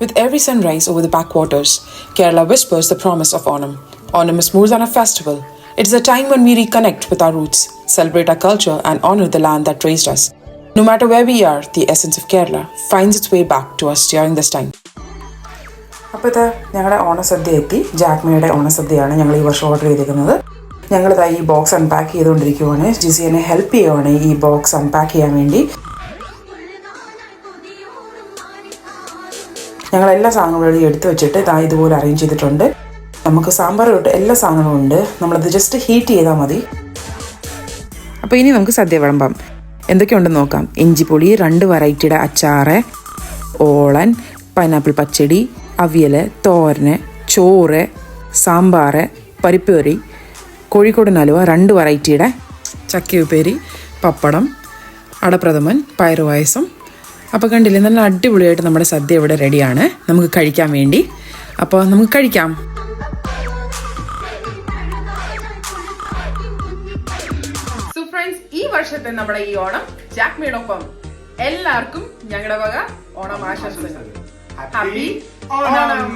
With every sunrise over the backwaters, Kerala whispers the promise of Onam. Onam is more than a festival. It is a time when we reconnect with our roots, celebrate our culture, and honor the land that raised us. No matter where we are, the essence of Kerala finds its way back to us during this time. അപ്പോൾ ഇത് ഞങ്ങളുടെ ഓണസദ്യ എത്തി. ജാക്മയുടെ ഓണസദ്യയാണ് ഞങ്ങൾ ഈ വർഷം order ചെയ്തിരിക്കുന്നത്. ഞങ്ങളിതാ ഈ ബോക്സ് അൺപാക്ക് ചെയ്തുകൊണ്ടിരിക്കുവാണ്. ജിസിയെ ഹെൽപ്പ് ചെയ്യുവാണ് ഈ ബോക്സ് അൺപാക്ക് ചെയ്യാൻ വേണ്ടി. ഞങ്ങളെല്ലാ സാധനങ്ങളും എടുത്ത് വെച്ചിട്ട് ഇതുപോലെ അറേഞ്ച് ചെയ്തിട്ടുണ്ട്. നമുക്ക് സാമ്പാർ തൊട്ട് എല്ലാ സാധനങ്ങളും ഉണ്ട്. നമ്മളത് ജസ്റ്റ് ഹീറ്റ് ചെയ്താൽ മതി. അപ്പോൾ ഇനി നമുക്ക് സദ്യ വിളമ്പാം. എന്തൊക്കെയുണ്ടെന്ന് നോക്കാം. ഇഞ്ചിപ്പൊടി, 2 വെറൈറ്റിയുടെ അച്ചാറ്, ഓളൻ, പൈനാപ്പിൾ പച്ചടി, അവിയൽ, തോരന്, ചോറ്, സാമ്പാർ, പരിപ്പ് കറി, കോഴിക്കോടൻ ഹലുവ, 2 വെറൈറ്റിയുടെ ചക്കയുപ്പേരി, പപ്പടം, അടപ്രഥമൻ, പയറുപായസം. അപ്പോൾ കണ്ടില്ലേ, നല്ല അടിപൊളിയായിട്ട് നമ്മുടെ സദ്യ ഇവിടെ റെഡിയാണ് നമുക്ക് കഴിക്കാൻ വേണ്ടി. അപ്പോൾ നമുക്ക് കഴിക്കാം. സോ ഫ്രണ്ട്സ്, ഈ വർഷത്തെ നമ്മുടെ ഈ ഓണം ജാക്മയോടൊപ്പം എല്ലാവർക്കും ഞങ്ങളുടെ വക ഓണം ആശംസകൾ. ഹാപ്പി ഓണം.